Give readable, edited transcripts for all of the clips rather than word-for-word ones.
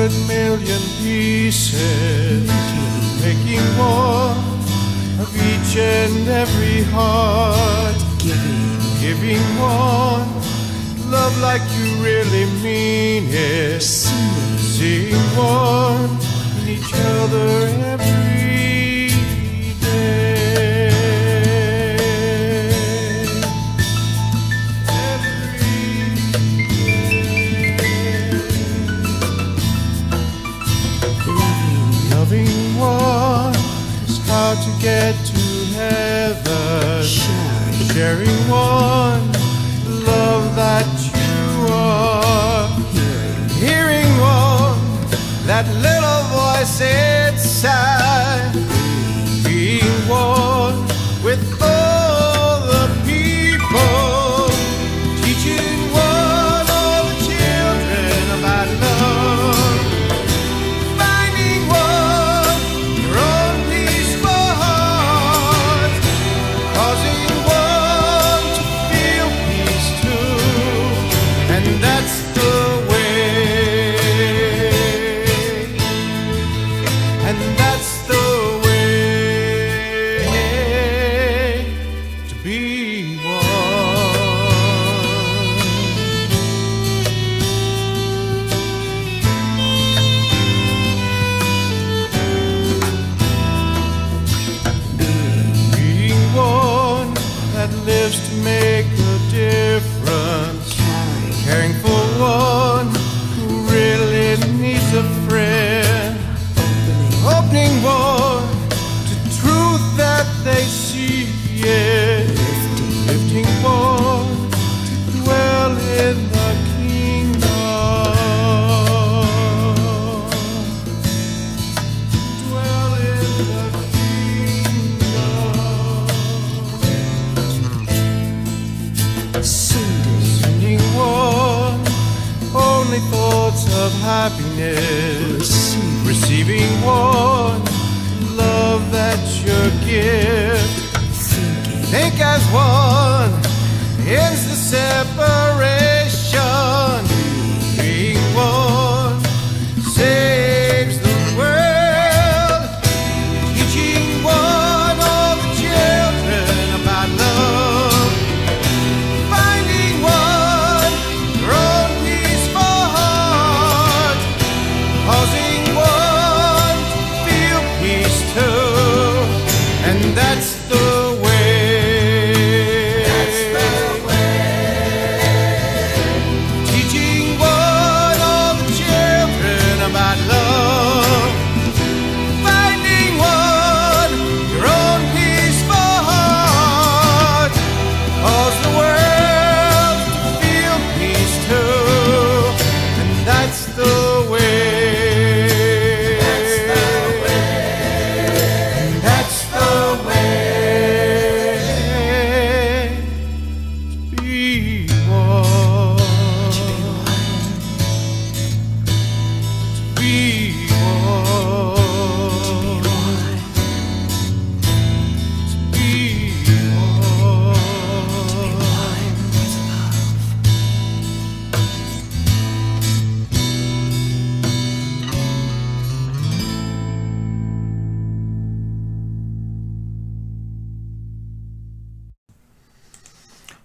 100 million pieces, making one of each and every heart, giving one love like you really mean it, seeing one in each other every day. Loving one is how to get to heaven, sharing one love that you are, hearing one that little voice inside, being one with all the people, teaching one all the children about love, finding one your own peaceful heart, causing one to feel peace too, and that's the way, and that's the way to be one. Being one that lives to make a difference, caring for one who really needs a friend, opening one to truth that they see, yeah, lifting one to dwell in the kingdom, dwell in the kingdom, sending one only thoughts of happiness, receiving one love that's your gift, think as one ends the separation, being one saves the world, teaching one all the children about love, finding one your own peaceful heart, causing one to feel peace too, and that's the way. Teaching one all the children about love, finding one your own peaceful heart, cause the world to feel peace too, and that's the way. That's the way to be one. To be one. To be one.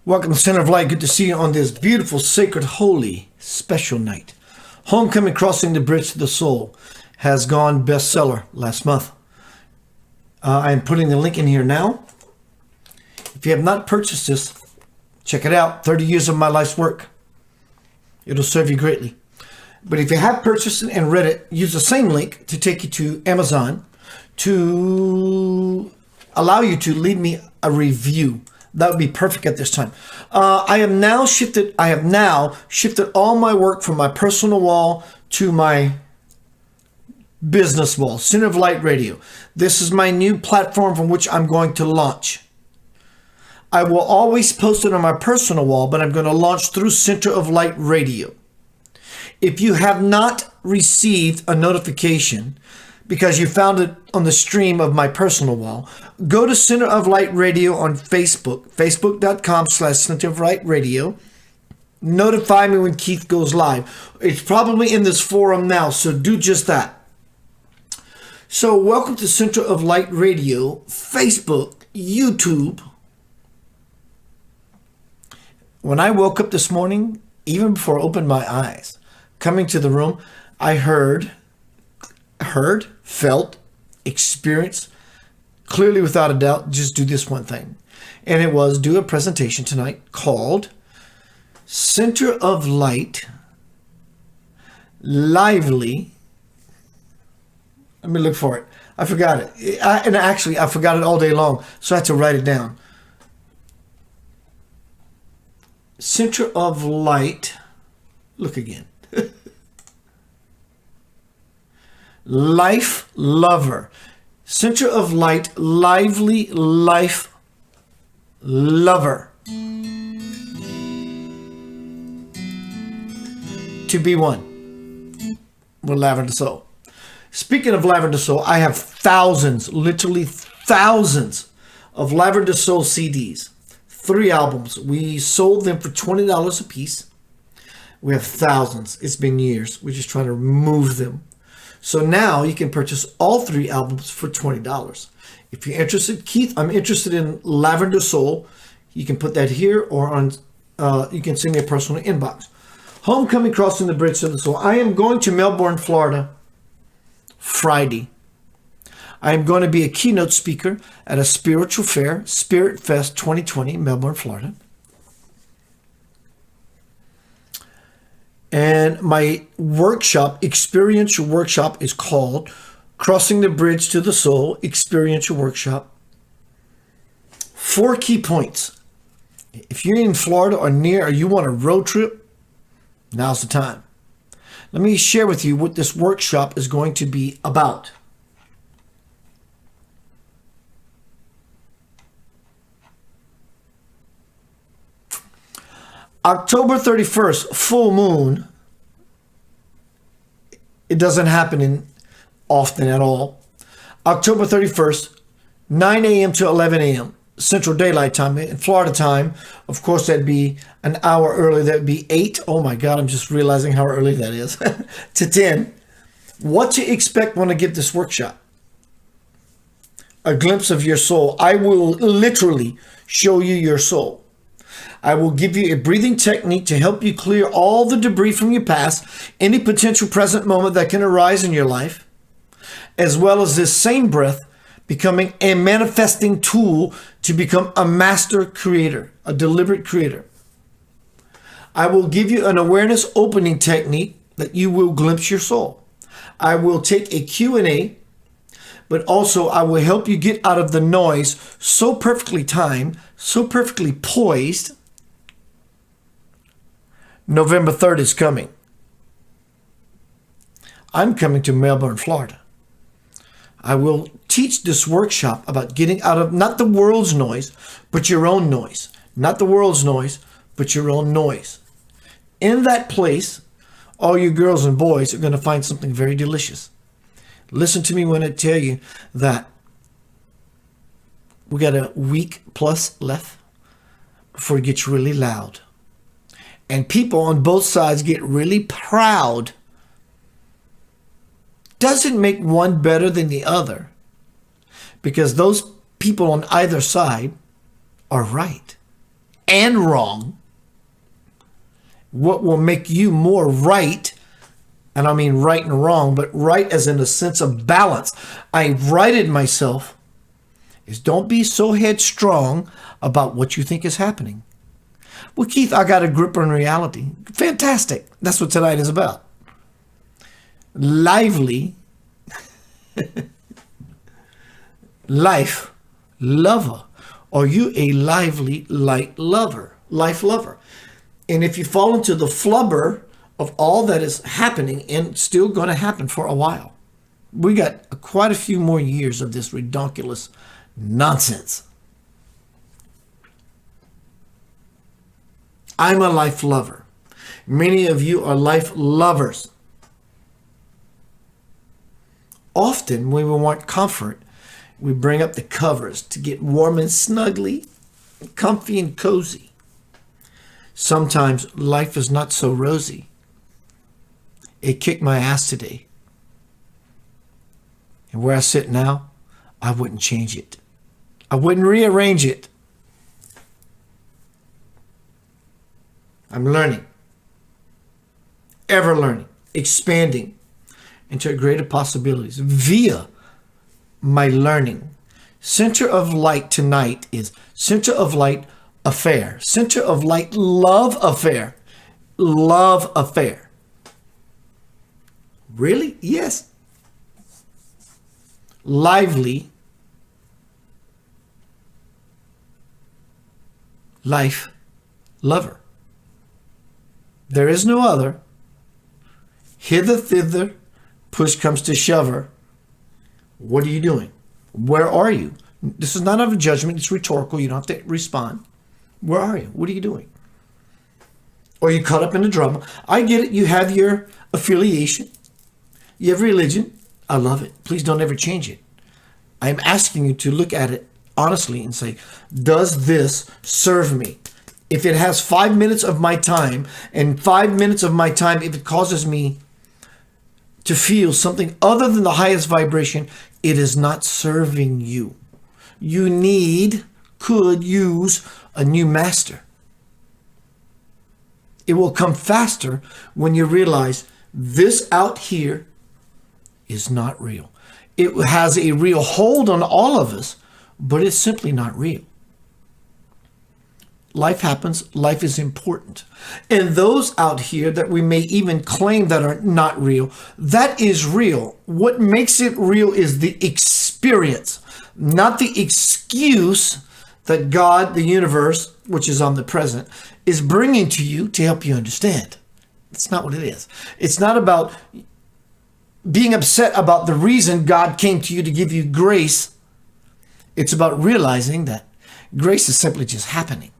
Welcome to Center of Light. Good to see you on this beautiful, sacred, holy, special night. Homecoming: Crossing the Bridge to the Soul has gone bestseller last month. I am putting the link in here now. If you have not purchased this, check it out. 30 years of my life's work. It'll serve you greatly. But if you have purchased it and read it, use the same link to take you to Amazon to allow you to leave me a review. That would be perfect at this time. I have now shifted all my work from my personal wall to my business wall, Center of Light Radio. This is my new platform from which I'm going to launch. I will always post it on my personal wall, but I'm going to launch through Center of Light Radio. If you have not received a notification because you found it on the stream of my personal wall, go to Center of Light Radio on Facebook, facebook.com/Center of Light Radio. Notify me when Keith goes live. It's probably in this forum now, so do just that. So welcome to Center of Light Radio, Facebook, YouTube. When I woke up this morning, even before I opened my eyes, coming to the room, I heard, felt, experienced, clearly without a doubt, just do this one thing. And it was do a presentation tonight called Center of Light, Lively. Let me look for it. I forgot it. I forgot it all day long, so I had to write it down. Center of Light. Look again. Life Lover. Center of Light, Lively Life Lover. To be one with Lavender Soul. Speaking of Lavender Soul, I have thousands, literally thousands of Lavender Soul CDs. 3 albums. We sold them for $20 a piece. We have thousands. It's been years. We're just trying to remove them. So now you can purchase all 3 albums for $20. If you're interested, Keith, I'm interested in Lavender Soul. You can put that here or on. You can send me a personal inbox. Homecoming Crossing the Bridge to the Soul. I am going to Melbourne, Florida, Friday. I am going to be a keynote speaker at a spiritual fair, Spirit Fest 2020, Melbourne, Florida. And my workshop, experiential workshop, is called Crossing the Bridge to the Soul, Experiential Workshop. 4 key points. If you're in Florida or near, or you want a road trip, now's the time. Let me share with you what this workshop is going to be about. October 31st, full moon. It doesn't happen often at all. October 31st, 9 a.m. to 11 a.m. Central Daylight Time. In Florida time, of course, that'd be an hour early. That'd be 8. Oh my God, I'm just realizing how early that is. To 10. What to expect when I give this workshop. A glimpse of your soul. I will literally show you your soul. I will give you a breathing technique to help you clear all the debris from your past, any potential present moment that can arise in your life, as well as this same breath becoming a manifesting tool to become a master creator, a deliberate creator. I will give you an awareness opening technique that you will glimpse your soul. I will take a Q&A, but also I will help you get out of the noise so perfectly timed, so perfectly poised. November 3rd is coming. I'm coming to Melbourne, Florida. I will teach this workshop about getting out of not the world's noise, but your own noise. Not the world's noise, but your own noise. In that place, all you girls and boys are going to find something very delicious. Listen to me when I tell you that we got a week plus left before it gets really loud. And people on both sides get really proud. Doesn't make one better than the other, because those people on either side are right and wrong. What will make you more right, and I mean right and wrong, but right as in a sense of balance. I righted myself, is don't be so headstrong about what you think is happening. Well, Keith, I got a grip on reality. Fantastic. That's what tonight is about. Lively life lover. Are you a lively light lover, life lover? And if you fall into the flubber of all that is happening and still going to happen for a while, we got quite a few more years of this redonkulous nonsense. I'm a life lover. Many of you are life lovers. Often when we want comfort, we bring up the covers to get warm and snuggly, comfy and cozy. Sometimes life is not so rosy. It kicked my ass today. And where I sit now, I wouldn't change it. I wouldn't rearrange it. I'm learning, ever learning, expanding into greater possibilities via my learning. Center of Light tonight is Center of Light Affair. Center of Light Love Affair. Love Affair. Really? Yes. Lively life lover. There is no other. Hither, thither, push comes to shover. What are you doing? Where are you? This is not out of judgment. It's rhetorical. You don't have to respond. Where are you? What are you doing? Or you caught up in the drama. I get it. You have your affiliation. You have religion. I love it. Please don't ever change it. I'm asking you to look at it honestly and say, does this serve me? If it has 5 minutes of my time, and 5 minutes of my time, if it causes me to feel something other than the highest vibration, it is not serving you. You could use a new master. It will come faster when you realize this out here is not real. It has a real hold on all of us, but it's simply not real. Life happens. Life is important. And those out here that we may even claim that are not real, that is real. What makes it real is the experience, not the excuse that God, the universe, which is omnipresent, is bringing to you to help you understand. That's not what it is. It's not about being upset about the reason God came to you to give you grace. It's about realizing that grace is simply just happening.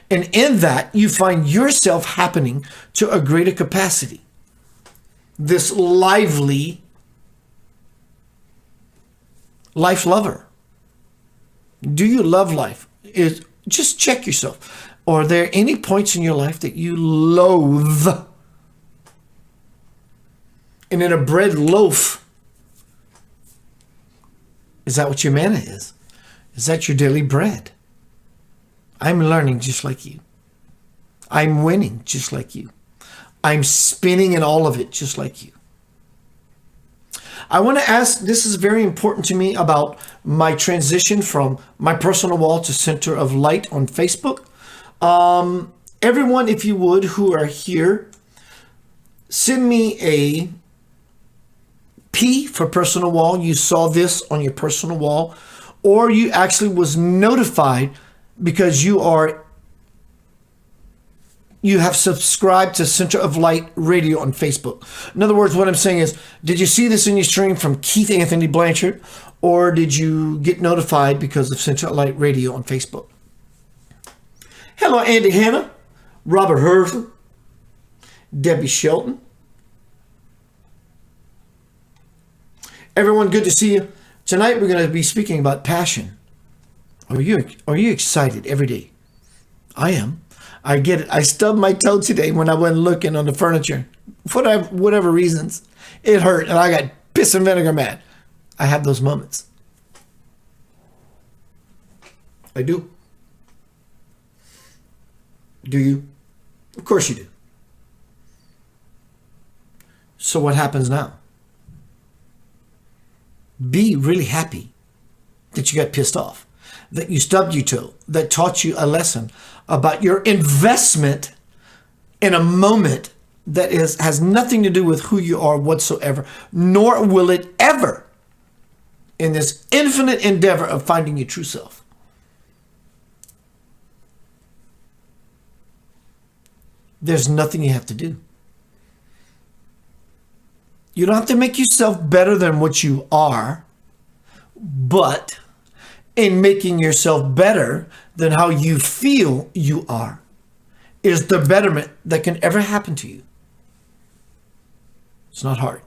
And in that, you find yourself happening to a greater capacity. This lively life lover. Do you love life? Just check yourself. Are there any points in your life that you loathe? And in a bread loaf, is that what your manna is? Is that your daily bread? I'm learning just like you. I'm winning just like you. I'm spinning in all of it just like you. I want to ask, this is very important to me, about my transition from my personal wall to Center of Light on Facebook. Everyone, if you would, who are here, send me a P for personal wall. You saw this on your personal wall, or you actually was notified because you have subscribed to Center of Light Radio on Facebook. In other words, what I'm saying is, did you see this in your stream from Keith Anthony Blanchard, or did you get notified because of Center of Light Radio on Facebook? Hello, Andy Hanna, Robert Herzl, Debbie Shelton. Everyone, good to see you. Tonight we're going to be speaking about passion. Are you excited every day? I am. I get it. I stubbed my toe today when I went looking on the furniture. For whatever reasons, it hurt and I got piss and vinegar mad. I have those moments. I do. Do you? Of course you do. So what happens now? Be really happy that you got pissed off, that you stubbed your toe, that taught you a lesson about your investment in a moment that has nothing to do with who you are whatsoever, nor will it ever in this infinite endeavor of finding your true self. There's nothing you have to do. You don't have to make yourself better than what you are, but in making yourself better than how you feel you are is the betterment that can ever happen to you. It's not hard.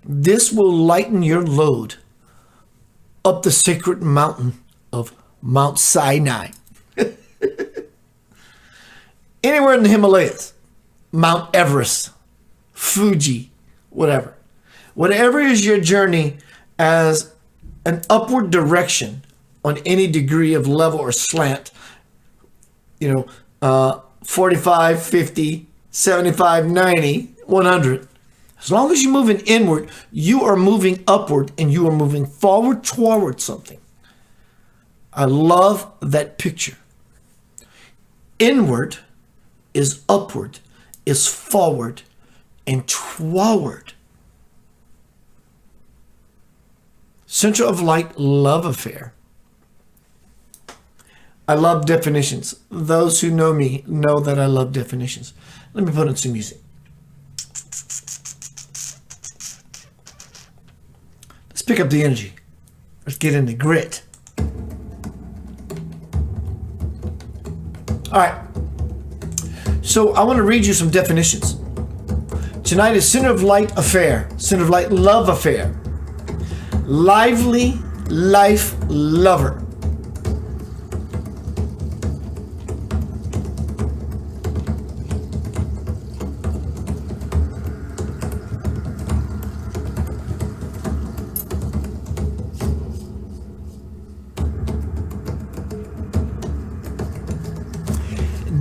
This will lighten your load up the sacred mountain of Mount Sinai. anywhere in the Himalayas, Mount Everest, Fuji, whatever. Whatever is your journey as an upward direction on any degree of level or slant, 45, 50, 75, 90, 100. As long as you're moving inward, you are moving upward and you are moving forward toward something. I love that picture. Inward is upward, is forward, and toward. Center of light love affair. I love definitions. Those who know me know that I love definitions. Let me put in some music. Let's pick up the energy. Let's get into grit. All right. So I want to read you some definitions. Tonight is center of light affair, center of light love affair, lively life lover.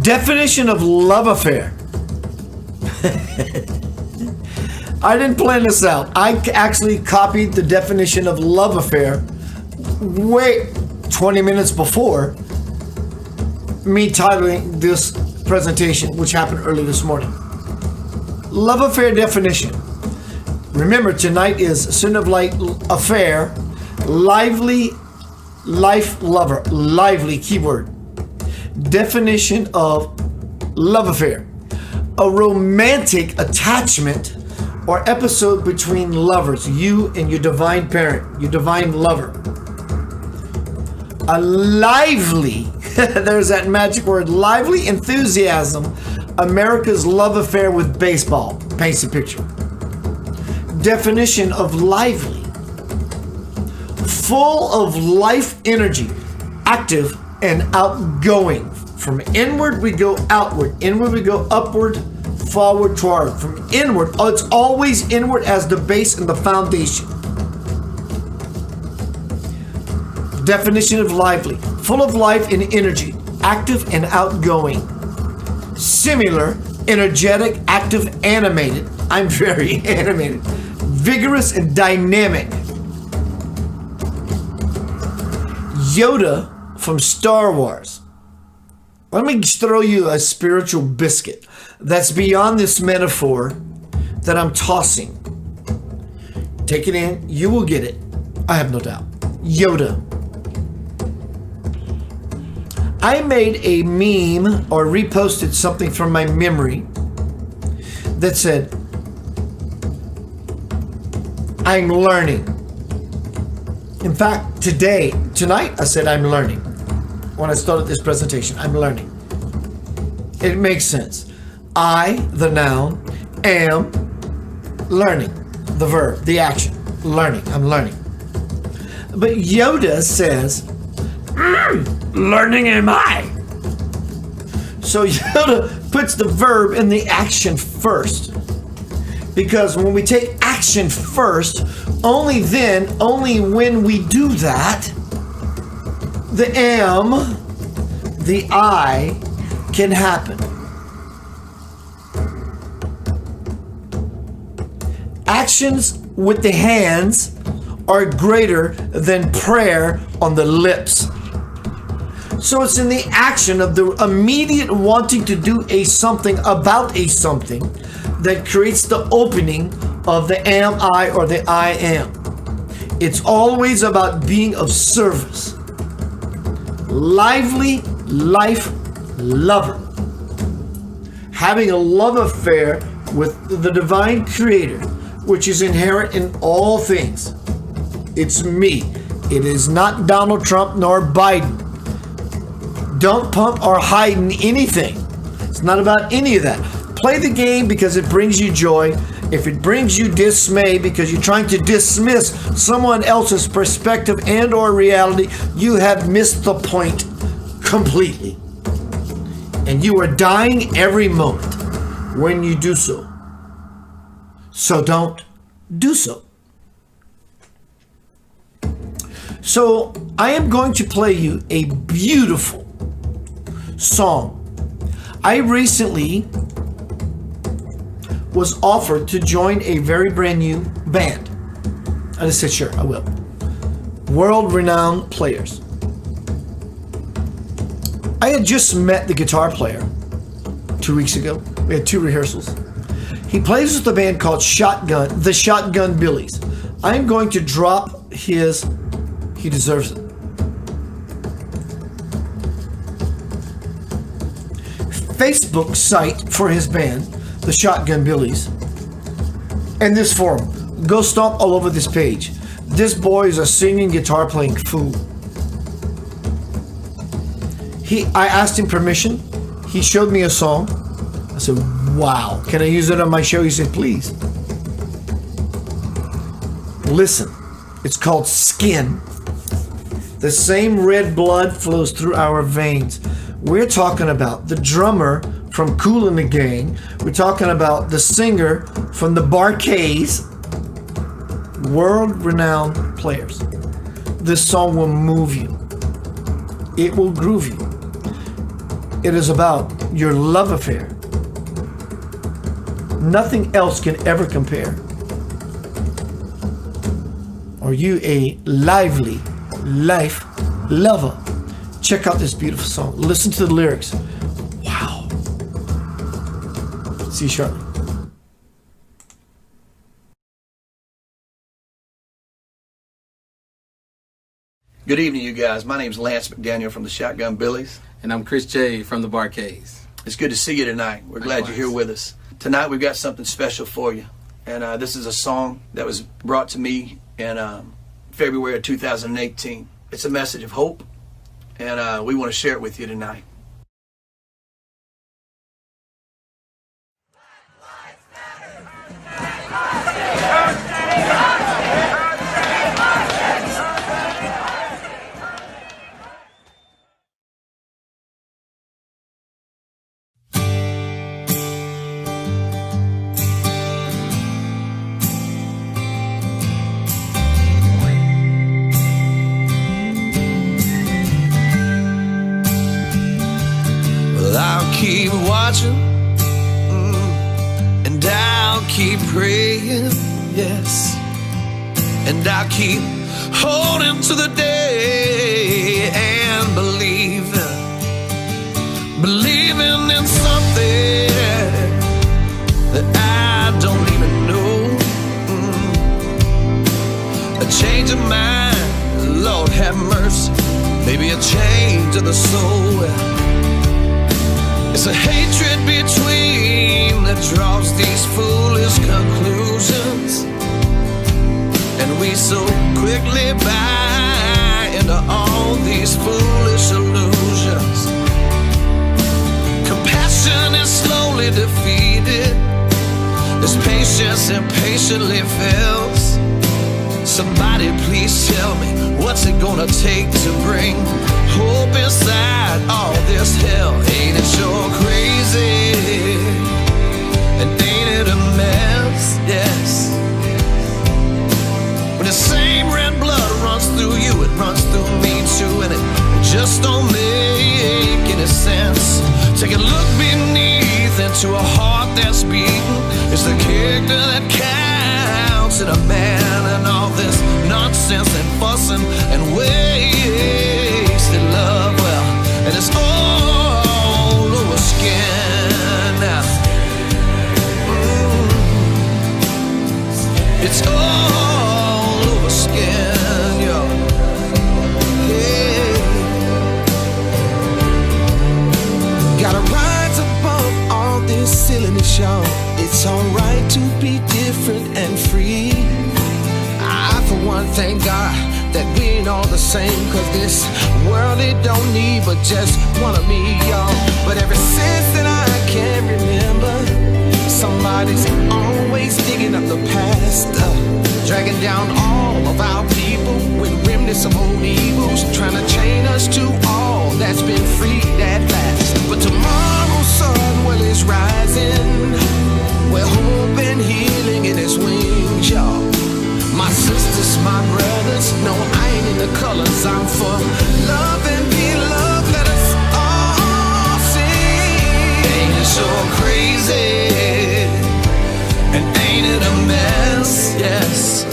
Definition of love affair. I didn't plan this out. I actually copied the definition of love affair 20 minutes before me titling this presentation, which happened early this morning. Love affair definition. Remember, tonight is center of light affair, lively life lover, lively keyword. Definition of love affair: a romantic attachment or episode between lovers, you and your divine parent, your divine lover. A lively, there's that magic word, lively enthusiasm, America's love affair with baseball. Paints a picture. Definition of lively: full of life energy, active and outgoing. From inward we go outward, inward we go upward, forward, toward. From inward, it's always inward as the base and the foundation. Definition of lively: full of life and energy, active and outgoing. Similar, energetic, active, animated. I'm very animated. Vigorous and dynamic. Yoda from Star Wars. Let me throw you a spiritual biscuit that's beyond this metaphor that I'm tossing. Take it in. You will get it. I have no doubt. Yoda. I made a meme or reposted something from my memory that said, I'm learning. In fact, tonight, I said I'm learning. When I started this presentation, I'm learning. It makes sense. I, the noun, am learning. The verb, the action, learning. I'm learning. But Yoda says, learning am I. So Yoda puts the verb in the action first. Because when we take action first, only when we do that, the am, the I, can happen. Actions with the hands are greater than prayer on the lips. So it's in the action of the immediate wanting to do a something about a something that creates the opening of the am I or the I am. It's always about being of service. Lively life lover. Having a love affair with the divine creator, which is inherent in all things. It's me. It is not Donald Trump nor Biden. Don't pump or hide anything. It's not about any of that. Play the game because it brings you joy. If it brings you dismay because you're trying to dismiss someone else's perspective and or reality, you have missed the point completely. And and you are dying every moment when you do so. So don't do so. So I am going to play you a beautiful song. I recently was offered to join a very brand new band. I just said, sure, I will. World-renowned players. I had just met the guitar player 2 weeks ago. We had 2 rehearsals. He plays with a band called the Shotgun Billies. I am going to drop his, he deserves it, Facebook site for his band, the Shotgun Billies, and this forum. Go stomp all over this page. This boy is a singing, guitar playing fool. I asked him permission. He showed me a song. I said, wow, can I use it on my show? He said, please. Listen, it's called Skin. The same red blood flows through our veins. We're talking about the drummer from Kool and the Gang. We're talking about the singer from the Bar-Kays. World-renowned players. This song will move you. It will groove you. It is about your love affair. Nothing else can ever compare. Are you a lively life lover? Check out this beautiful song. Listen to the lyrics. Wow. See you shortly. Good evening, you guys. My name's Lance McDaniel from the Shotgun Billies. And I'm Chris J. from the Bar-Kays. It's good to see you tonight. We're glad you're here with us. Tonight we've got something special for you. And this is a song that was brought to me in February of 2018. It's a message of hope, and we want to share it with you tonight. I'll keep watching, and I'll keep praying, yes, and I'll keep holding to the day and believing in something that I don't even know. A change of mind, Lord have mercy, maybe a change of the soul. It's a hatred between that draws these foolish conclusions, and we so quickly buy into all these foolish illusions. Compassion is slowly defeated as patience impatiently fails. Somebody please tell me, what's it gonna take to bring hope inside all this hell? Ain't it sure crazy? And ain't it a mess? Yes. When the same red blood runs through you, it runs through me too, and it just don't make any sense. Take a look beneath into a heart that's beaten. It's the character that counts in a man, and all this nonsense and fussing and wasted love, well, and it's all over skin now. It's all over skin, yo. Hey. Gotta rise above all this silliness, y'all. It's alright to be different and free. I, for one, thank God that we ain't all the same, cause this world, it don't need but just one of me, y'all. But ever since that I can remember, somebody's always digging up the past, dragging down all of our people with remnants of old evils, trying to chain us to all that's been freed at last. But tomorrow so crazy? And ain't it a mess? Yes.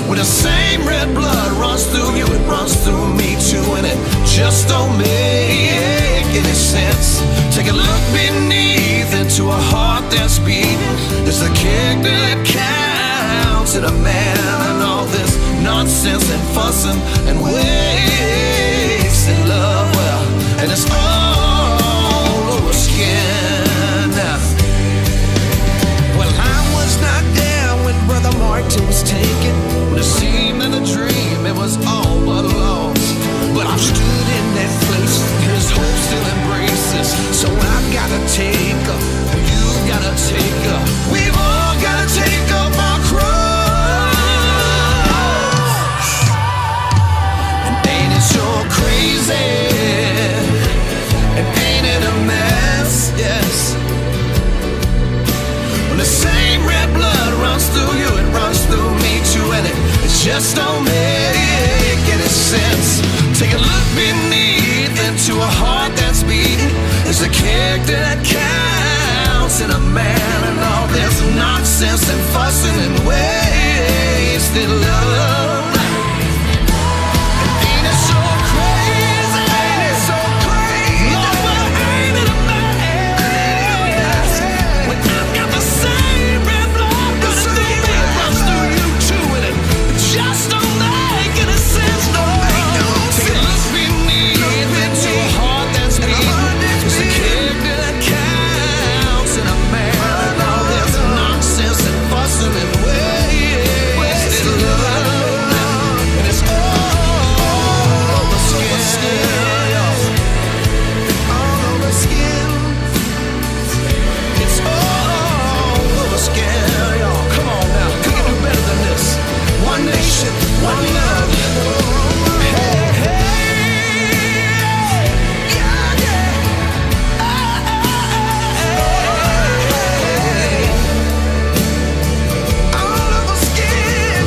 When the same red blood runs through you, it runs through me too, and it just don't make any sense. Take a look beneath into a heart that's beating. It's the character that counts in a man, and all this nonsense and fussing and wasting love, well, and it's all over skin. Well, I was not there when Brother Martin was taken. When it seemed in a dream it was all but lost, but I've stood in that place, his hope still embraces. So I've gotta take her, and you've gotta take her. We've all gotta take up our cross. And ain't it so crazy? And ain't it a mess? Yes. When the same red blood runs through you, it runs through me too, and it just don't make any sense. Take a look beneath into a heart that's beating. It's a character that counts in a man, and all this nonsense and fussing and wasted love. Ain't it so crazy? Ain't it so crazy? Lord, well, ain't it a mess? When I've got the same red blood running through me, it runs through you too, and it just don't make any sense. No. Take a look beneath into a heart that's beating. It's the character that counts in a man, and all this nonsense and fussing and wasted love, and it's all over skin, all over skin. It's all over skin, y'all. Come on now, we can do better than this. One nation, one love. Hey, hey, yeah, yeah. All over skin.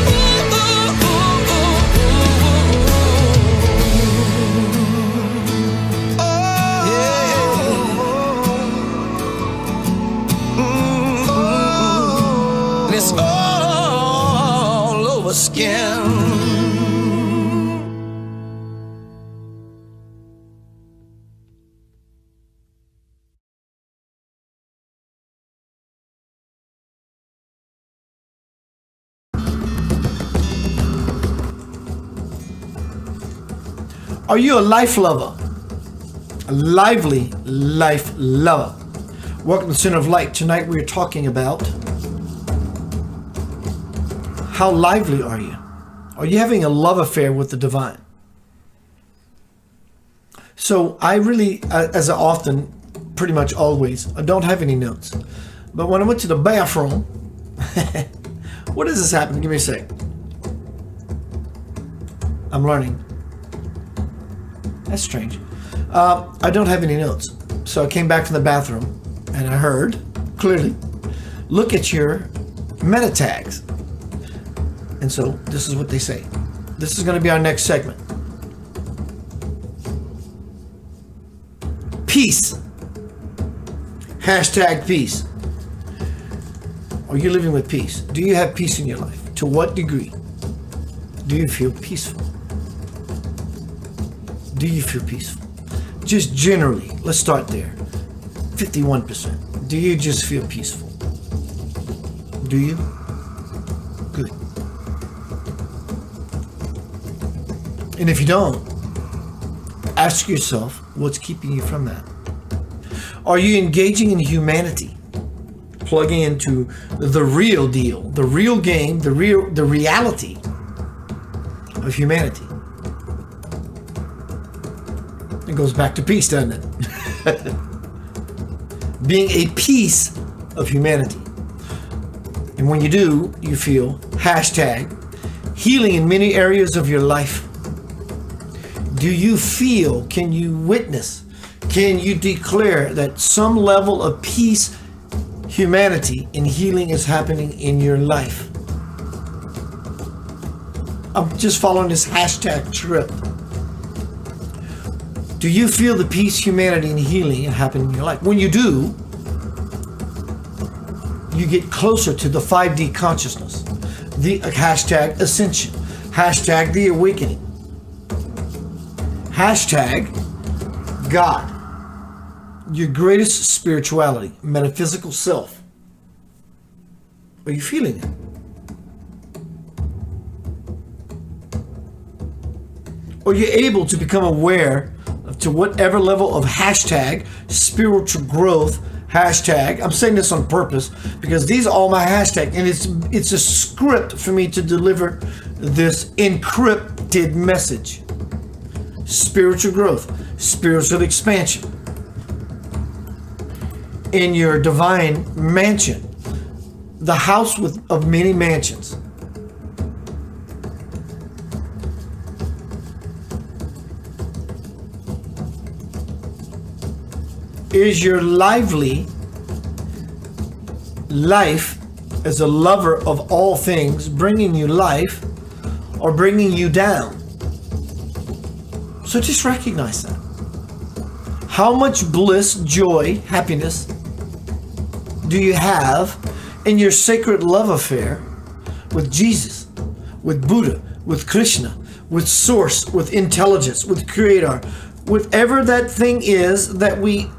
And it's all over skin. Are you a life lover? A lively life lover. Welcome to Center of Light. Tonight we are talking about how lively are you? Are you having a love affair with the divine? So I really, as I often, pretty much always, I don't have any notes. But when I went to the bathroom, what does this happen? Give me a sec. I'm learning. That's strange. I don't have any notes. So I came back from the bathroom and I heard clearly, look at your meta tags. And so this is what they say. This is going to be our next segment. Peace. Hashtag peace. Are you living with peace? Do you have peace in your life? To what degree do you feel peaceful? Do you feel peaceful? Just generally, let's start there. 51%. Do you just feel peaceful? Do you? Good. And if you don't, ask yourself what's keeping you from that. Are you engaging in humanity? Plugging into the real deal, the real game, the reality of humanity. It goes back to peace, doesn't it? Being a piece of humanity. And when you do, you feel hashtag healing in many areas of your life. Do you feel, can you witness, can you declare that some level of peace, humanity, and healing is happening in your life? I'm just following this hashtag trip. Do you feel the peace, humanity, and healing happening in your life? When you do, you get closer to the 5D consciousness, the hashtag ascension, hashtag the awakening, hashtag God, your greatest spirituality, metaphysical self. Are you feeling it? Are you able to become aware to whatever level of hashtag spiritual growth, hashtag, I'm saying this on purpose because these are all my hashtags, and it's a script for me to deliver this encrypted message. Spiritual growth, spiritual expansion in your divine mansion, the house of many mansions. Is your lively life as a lover of all things bringing you life or bringing you down? So just recognize that. How much bliss, joy, happiness do you have in your sacred love affair with Jesus, with Buddha, with Krishna, with Source, with intelligence, with Creator, whatever that thing is that we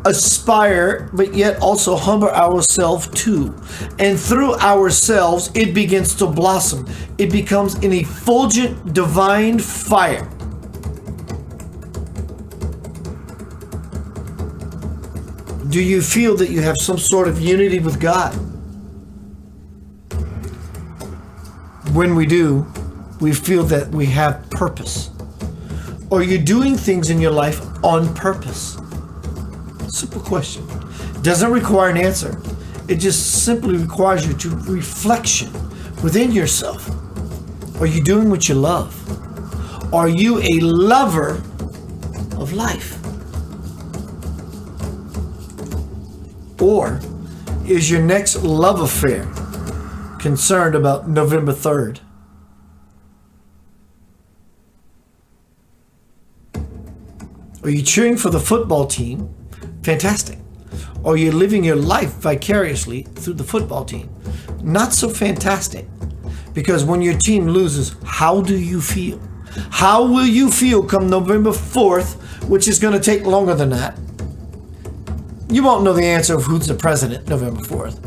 aspire, but yet also humble ourselves to. And through ourselves, it begins to blossom. It becomes an effulgent divine fire. Do you feel that you have some sort of unity with God? When we do, we feel that we have purpose. Are you doing things in your life on purpose? Simple question. Doesn't require an answer. It just simply requires you to reflection within yourself. Are you doing what you love? Are you a lover of life? Or is your next love affair concerned about November 3rd? Are you cheering for the football team? Fantastic. Or you're living your life vicariously through the football team? Not so fantastic. Because when your team loses, how do you feel? How will you feel come November 4th, which is going to take longer than that? You won't know the answer of who's the president November 4th.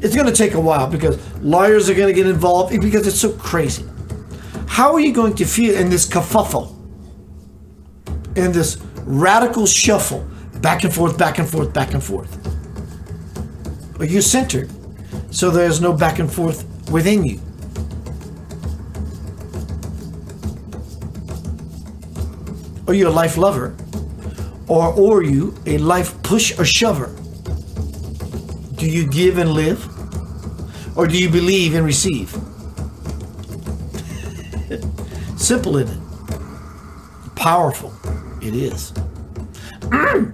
It's going to take a while because lawyers are going to get involved because it's so crazy. How are you going to feel in this kerfuffle? In this radical shuffle? Back and forth, back and forth, back and forth. Are you centered so there's no back and forth within you? Are you a life lover? Or are you a life push or shover? Do you give and live? Or do you believe and receive? Simple, isn't it? Powerful it is.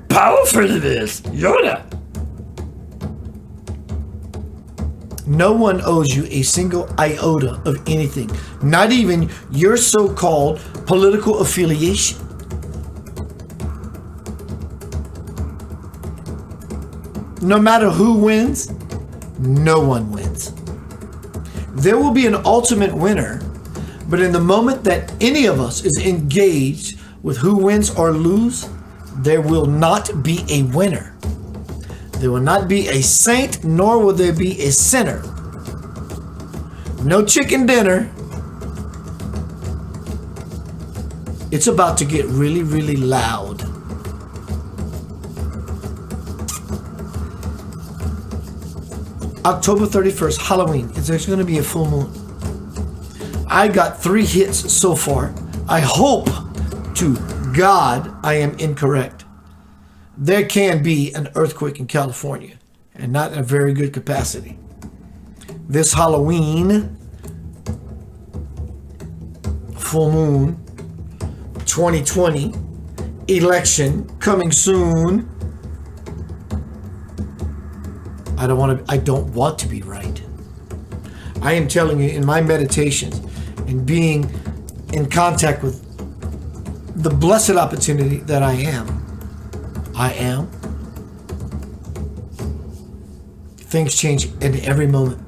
Powerful it is. Yoda. No one owes you a single iota of anything, not even your so-called political affiliation. No matter who wins, no one wins. There will be an ultimate winner, but in the moment that any of us is engaged with who wins or lose, there will not be a winner. There will not be a saint, nor will there be a sinner. No chicken dinner. It's about to get really, really loud. October 31st, Halloween. There's going to be a full moon. I got 3 hits so far. I hope to God I am incorrect. There can be an earthquake in California, and not in a very good capacity. This Halloween, full moon, 2020, election coming soon. I don't want to be right. I am telling you, in my meditations and being in contact with the blessed opportunity that I am. Things change in every moment.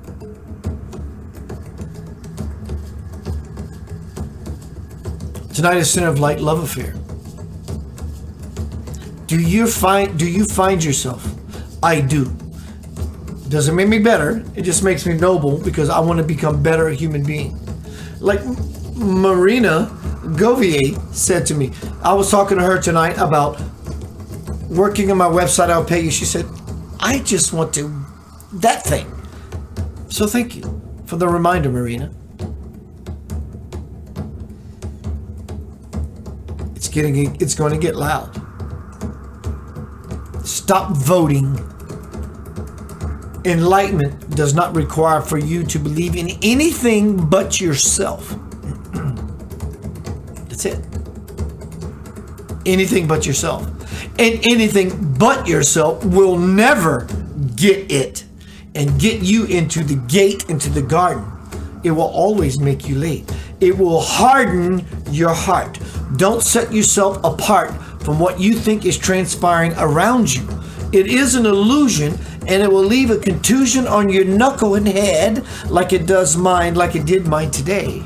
Tonight is Center of Light Love Affair. Do you find yourself? I do. Doesn't make me better. It just makes me noble because I want to become better a human being. Like Marina Govier said to me, I was talking to her tonight about working on my website. I'll pay you. She said, I just want to that thing. So thank you for the reminder, Marina. It's going to get loud. Stop voting. Enlightenment does not require for you to believe in anything but yourself. That's it. Anything but yourself. And anything but yourself will never get it and get you into the gate, into the garden. It will always make you late. It will harden your heart. Don't set yourself apart from what you think is transpiring around you. It is an illusion, and it will leave a contusion on your knuckle and head like it does mine, like it did mine today.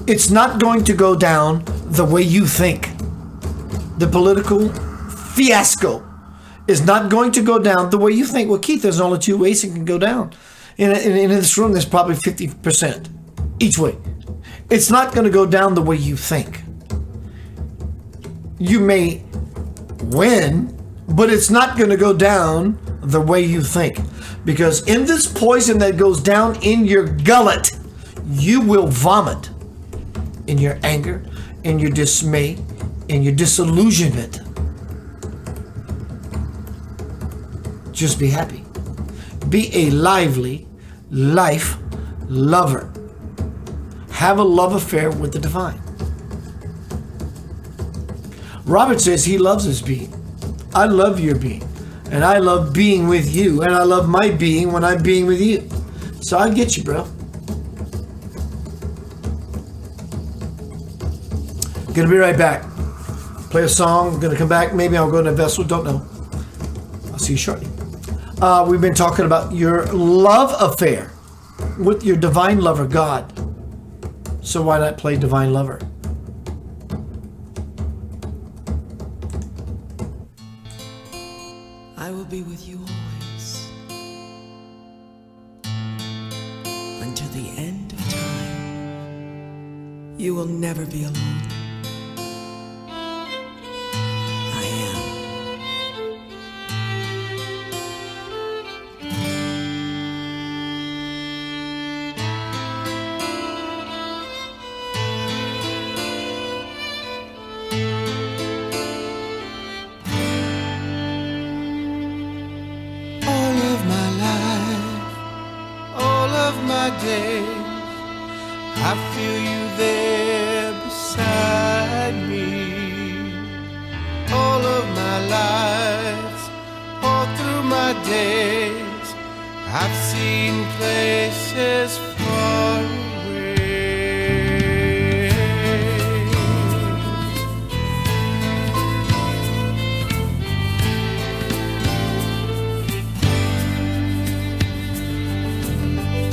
It's not going to go down the way you think. The political fiasco is not going to go down the way you think. Well, Keith, there's only two ways it can go down. In this room, there's probably 50% each way. It's not going to go down the way you think. You may win, but it's not going to go down the way you think. Because in this poison that goes down in your gullet, you will vomit in your anger, in your dismay, in your disillusionment. Just be happy. Be a lively life lover. Have a love affair with the divine. Robert says he loves his being. I love your being. And I love being with you. And I love my being when I'm being with you. So I get you, bro. Gonna be right back. Play a song. Gonna come back. Maybe I'll go to a vessel. Don't know. I'll see you shortly. We've been talking about your love affair with your divine lover, God. So why not play Divine Lover? I will be with you always until the end of time. You will never be alone. I am. Days, I feel you there beside me. All of my lives, all through my days, I've seen places far away.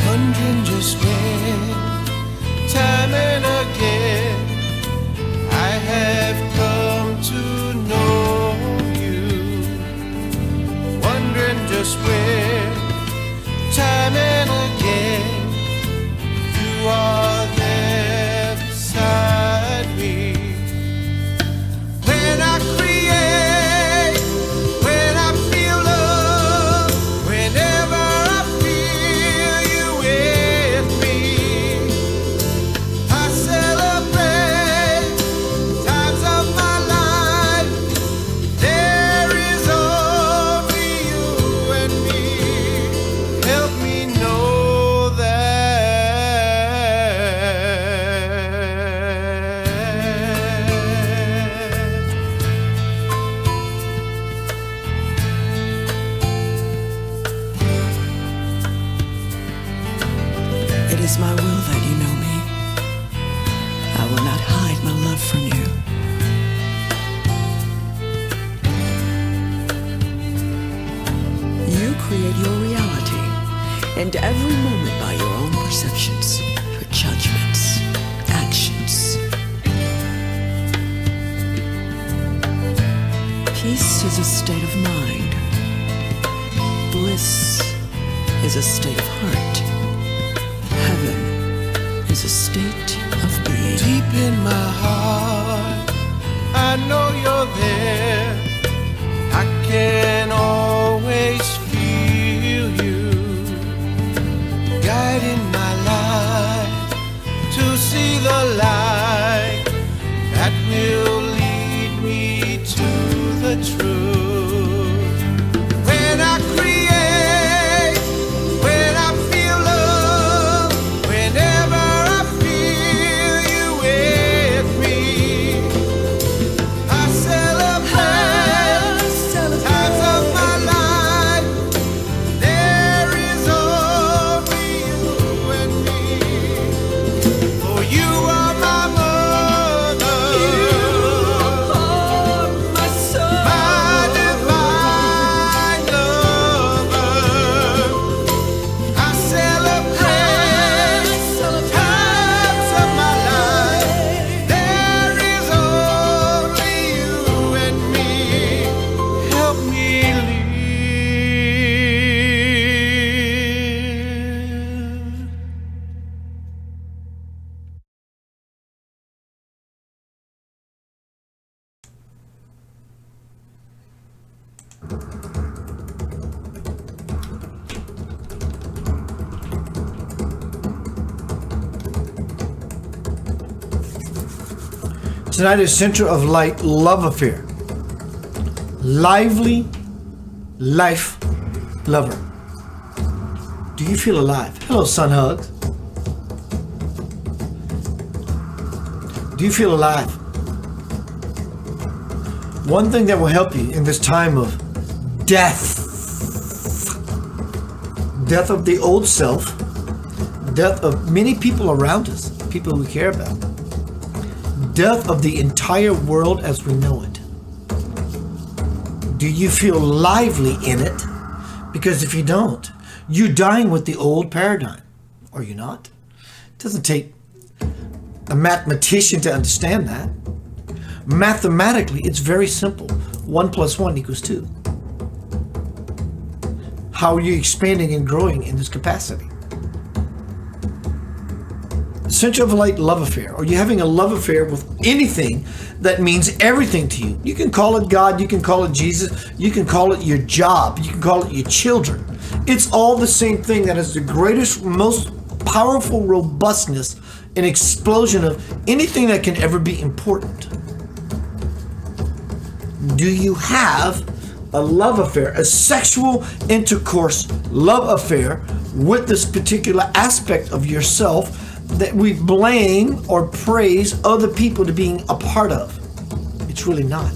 Wondering just when, time and again, I have come to know you. Wondering just when, time and again, defined every moment by your own perceptions, your judgments, actions. Peace is a state of mind. Bliss is a state of heart. Heaven is a state of being. Deep in my heart, I know you're there. I can always feel you guiding my life to see the light that will lead me to the truth. When I create, when I feel love, whenever I feel you with me, I celebrate times of my life. There is only you and me. For you are my mother, My soul. my divine lover. I celebrate times of my life. There is only you and me. Help me live. Tonight is Center of Light Love Affair. Lively life lover. Do you feel alive? Hello, Sun Hugs. Do you feel alive? One thing that will help you in this time of death, death of the old self, death of many people around us, people we care about, death of the entire world as we know it. Do you feel lively in it? Because if you don't, you're dying with the old paradigm. Are you not? It doesn't take a mathematician to understand that. Mathematically, it's very simple. 1 + 1 = 2. How are you expanding and growing in this capacity? Center of Light love affair. Are you having a love affair with anything that means everything to you? You can call it God, you can call it Jesus, you can call it your job, you can call it your children. It's all the same thing that has the greatest, most powerful robustness and explosion of anything that can ever be important. Do you have a love affair, a sexual intercourse love affair with this particular aspect of yourself that we blame or praise other people to being a part of? It's really not.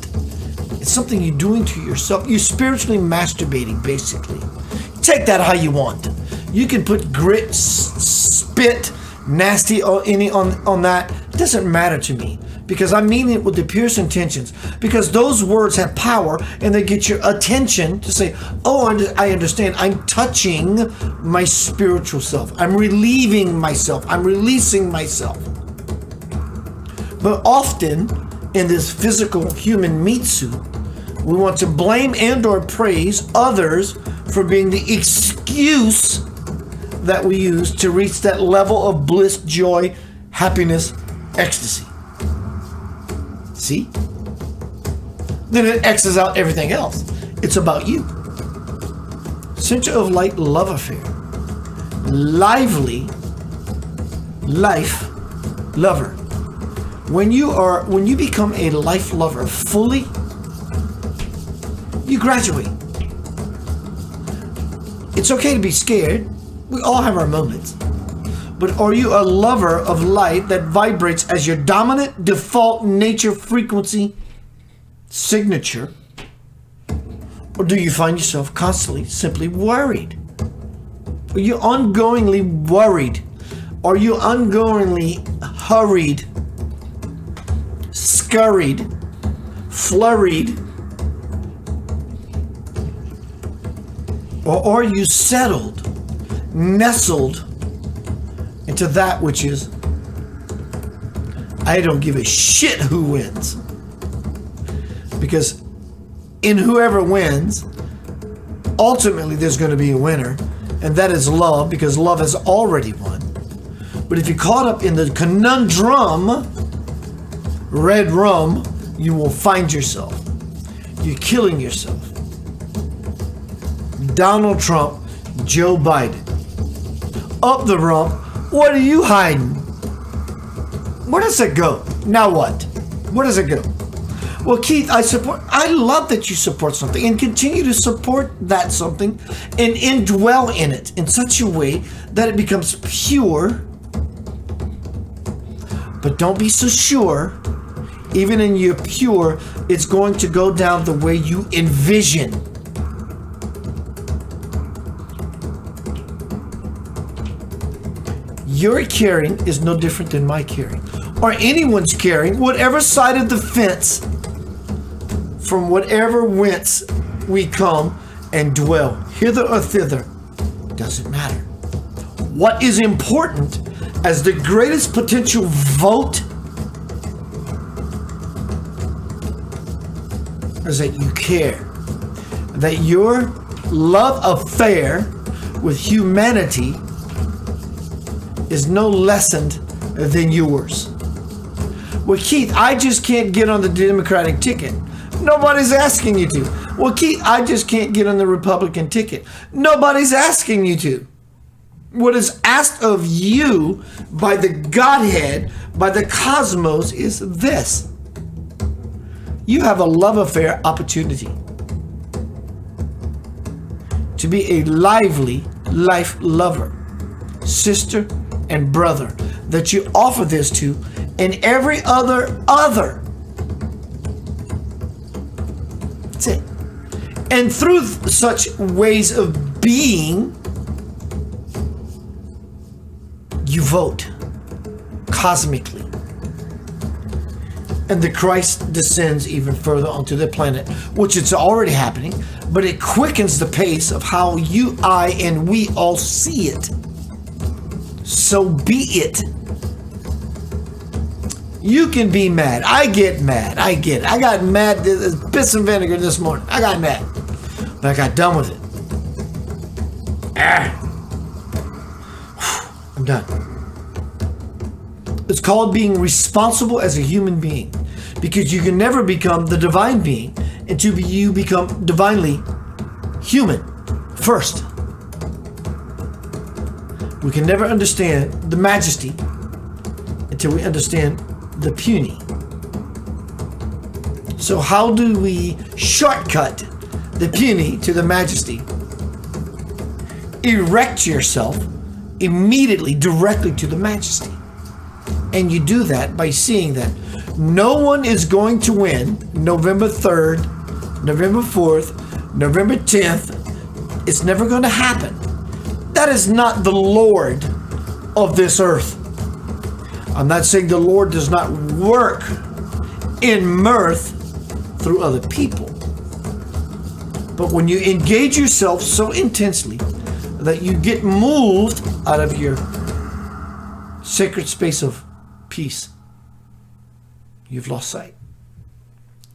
It's something you're doing to yourself. You're spiritually masturbating, basically. Take that how you want. You can put grit, spit, nasty or any on that. It doesn't matter to me, because I mean it with the purest intentions, because those words have power and they get your attention to say, oh, I understand. I'm touching my spiritual self. I'm relieving myself. I'm releasing myself. But often in this physical human meat suit, we want to blame and or praise others for being the excuse that we use to reach that level of bliss, joy, happiness, ecstasy. See? Then it X's out everything else. It's about you. Center of Light love affair. Lively life lover. When you become a life lover fully, you graduate. It's okay to be scared. We all have our moments. But are you a lover of light that vibrates as your dominant default nature frequency signature? Or do you find yourself constantly simply worried? Are you ongoingly worried? Are you ongoingly hurried, scurried, flurried? Or are you settled, nestled into that which is, I don't give a shit who wins. Because in whoever wins, ultimately there's going to be a winner, and that is love, because love has already won. But if you're caught up in the conundrum, red rum, you will find yourself. You're killing yourself. Donald Trump, Joe Biden. Up the rump, what are you hiding? Where does it go? Now what? Where does it go? Well, Keith, I love that you support something and continue to support that something and indwell in it in such a way that it becomes pure. But don't be so sure, even in your pure, it's going to go down the way you envision. Your caring is no different than my caring, or anyone's caring, whatever side of the fence, from whatever whence we come and dwell, hither or thither, doesn't matter. What is important as the greatest potential vote is that you care, that your love affair with humanity is no lessened than yours. Well, Keith, I just can't get on the Democratic ticket. Nobody's asking you to. Well, Keith, I just can't get on the Republican ticket. Nobody's asking you to. What is asked of you by the Godhead, by the cosmos, is this. You have a love affair opportunity to be a lively life lover, sister and brother, that you offer this to, and every other. That's it. And through such ways of being, you vote cosmically. And the Christ descends even further onto the planet, which it's already happening, but it quickens the pace of how you, I, and we all see it. So be it. You can be mad. I get mad. I get it. I got mad. Piss and vinegar this morning. I got mad. But I got done with it. I'm done. It's called being responsible as a human being, because you can never become the divine being until you become divinely human first. We can never understand the majesty until we understand the puny. So how do we shortcut the puny to the majesty? Erect yourself immediately, directly to the majesty. And you do that by seeing that no one is going to win November 3rd, November 4th, November 10th. It's never going to happen. That is not the Lord of this earth. I'm not saying the Lord does not work in mirth through other people. But when you engage yourself so intensely that you get moved out of your sacred space of peace, you've lost sight.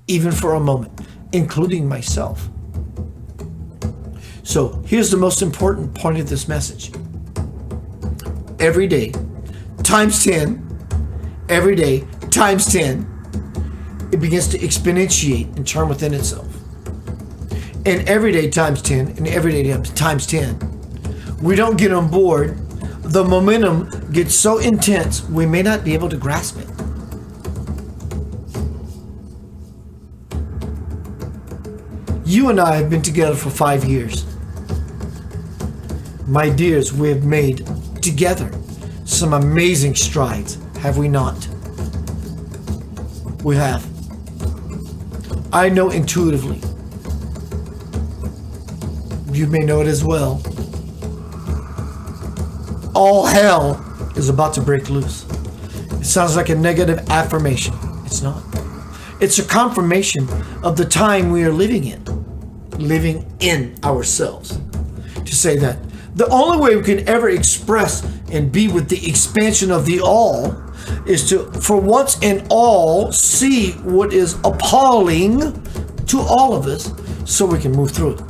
Even for a moment, including myself. So here's the most important point of this message. Every day, times 10, every day, times 10, it begins to exponentiate and turn within itself. And every day times 10, and every day times 10, we don't get on board, the momentum gets so intense, we may not be able to grasp it. You and I have been together for 5 years. My dears, we have made together some amazing strides, have we not? We have. I know intuitively. You may know it as well. All hell is about to break loose. It sounds like a negative affirmation. It's not. It's a confirmation of the time we are living in ourselves. To say that The only way we can ever express and be with the expansion of the all is to, for once and all, see what is appalling to all of us so we can move through it.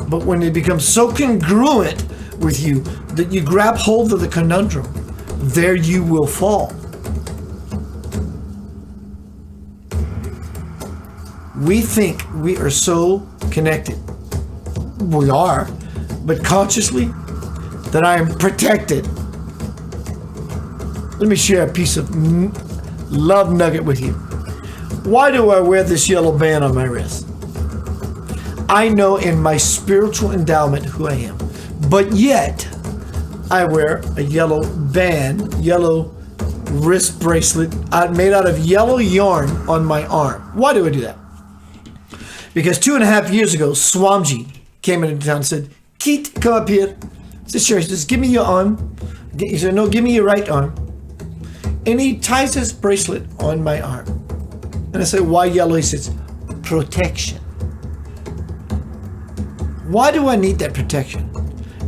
But when it becomes so congruent with you that you grab hold of the conundrum, there you will fall. We think we are so connected. We are, but consciously, that I am protected. Let me share a piece of love nugget with you. Why do I wear this yellow band on my wrist? I know in my spiritual endowment who I am, but yet I wear a yellow band, yellow wrist bracelet made out of yellow yarn on my arm. Why do I do that? Because 2.5 years ago, Swamji came into town and said, Keith, come up here. I said, sure. He says, give me your arm. He said, no, give me your right arm. And he ties his bracelet on my arm. And I said, why yellow? He says, protection. Why do I need that protection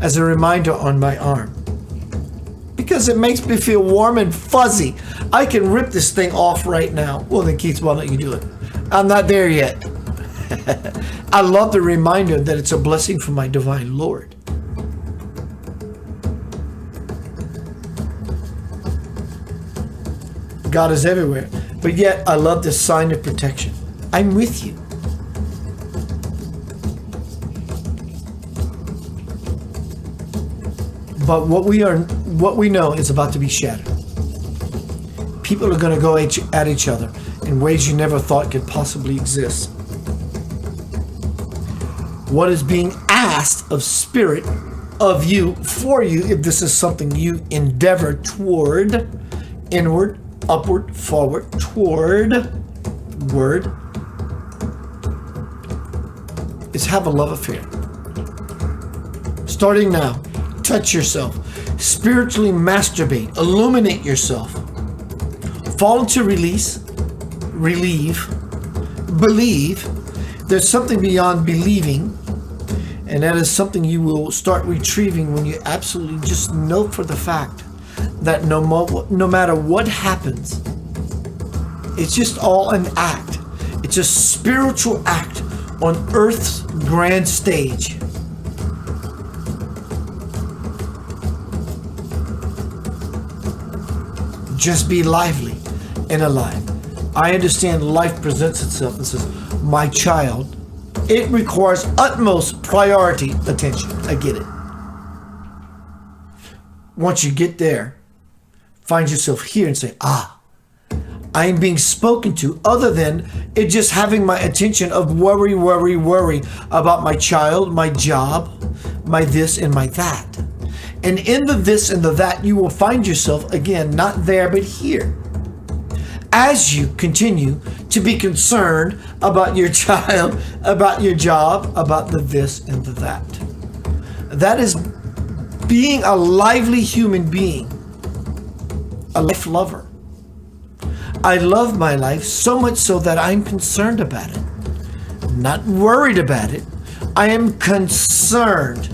as a reminder on my arm? Because it makes me feel warm and fuzzy. I can rip this thing off right now. Well, then Keith, why don't you do it? I'm not there yet. I love the reminder that it's a blessing from my divine Lord. God is everywhere, but yet I love this sign of protection. I'm with you. But what we know is about to be shattered. People are going to go at each other in ways you never thought could possibly exist. What is being asked of spirit, of you, for you, if this is something you endeavor toward, inward, upward, forward, toward, word, is have a love affair. Starting now, touch yourself, spiritually masturbate, illuminate yourself, fall into release, relieve, believe. There's something beyond believing, and that is something you will start retrieving when you absolutely just know for the fact that no matter what happens, it's just all an act. It's a spiritual act on Earth's grand stage. Just be lively and alive. I understand life presents itself and says, my child, it requires utmost priority attention. I get it. Once you get there, find yourself here and say, I am being spoken to, other than it just having my attention of worry about my child, my job, my this and my that. And in the this and the that, you will find yourself again, not there, but here. As you continue to be concerned about your child, about your job, about the this and the that. That is being a lively human being, a life lover. I love my life so much so that I'm concerned about it. Not worried about it. I am concerned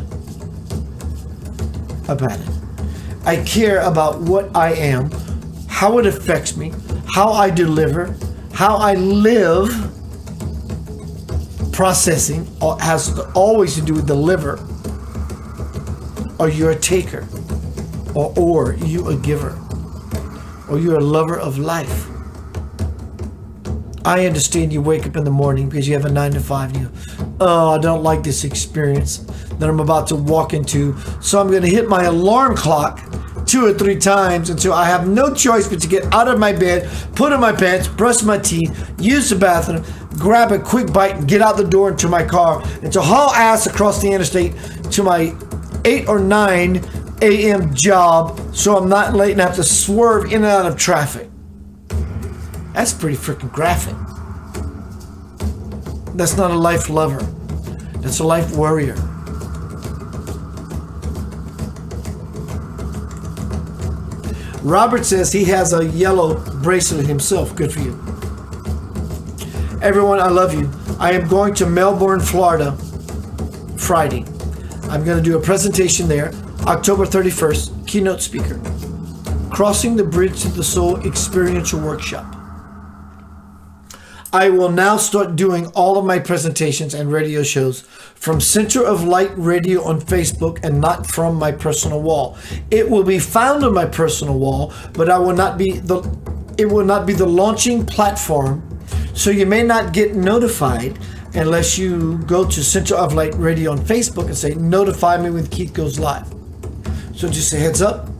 about it. I care about what I am, how it affects me, how I deliver, how I live. Processing has always to do with the liver. Are you a taker? Or you a giver? Or you're a lover of life? I understand you wake up in the morning because you have a 9 to 5 and you, I don't like this experience that I'm about to walk into. So I'm going to hit my alarm clock 2 or 3 times until I have no choice but to get out of my bed, put on my pants, brush my teeth, use the bathroom, grab a quick bite and get out the door into my car and to haul ass across the interstate to my 8 or 9 a.m. job so I'm not late and have to swerve in and out of traffic. That's pretty freaking graphic. That's not a life lover. That's a life warrior. Robert says he has a yellow bracelet himself. Good for you. Everyone, I love you. I am going to Melbourne, Florida, Friday. I'm going to do a presentation there, October 31st, keynote speaker. Crossing the Bridge to the Soul Experiential Workshop. I will now start doing all of my presentations and radio shows from Center of Light Radio on Facebook and not from my personal wall. It will be found on my personal wall, but it will not be the launching platform. So you may not get notified unless you go to Center of Light Radio on Facebook and say, notify me when Keith goes live. So just a heads up,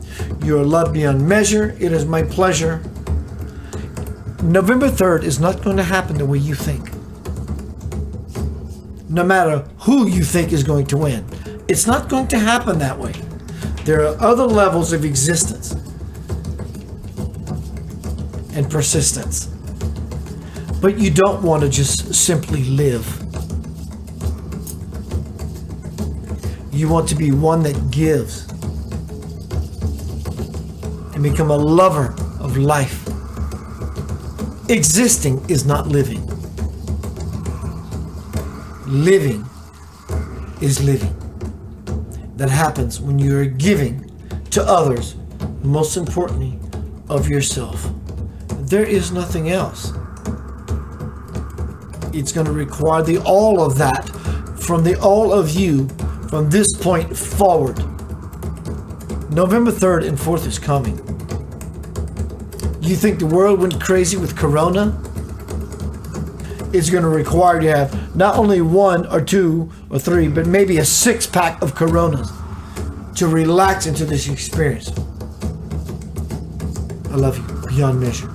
you're loved beyond measure. It is my pleasure. November 3rd is not going to happen the way you think. No matter who you think is going to win. It's not going to happen that way. There are other levels of existence and persistence. But you don't want to just simply live. You want to be one that gives and become a lover of life. Existing is not living. Living is living. That happens when you're giving to others, most importantly, of yourself. There is nothing else. It's going to require the all of that from the all of you from this point forward. November 3rd and 4th is coming. You think the world went crazy with Corona? It's going to require you to have not only 1 or 2 or 3, but maybe a 6-pack of Coronas to relax into this experience. I love you beyond measure.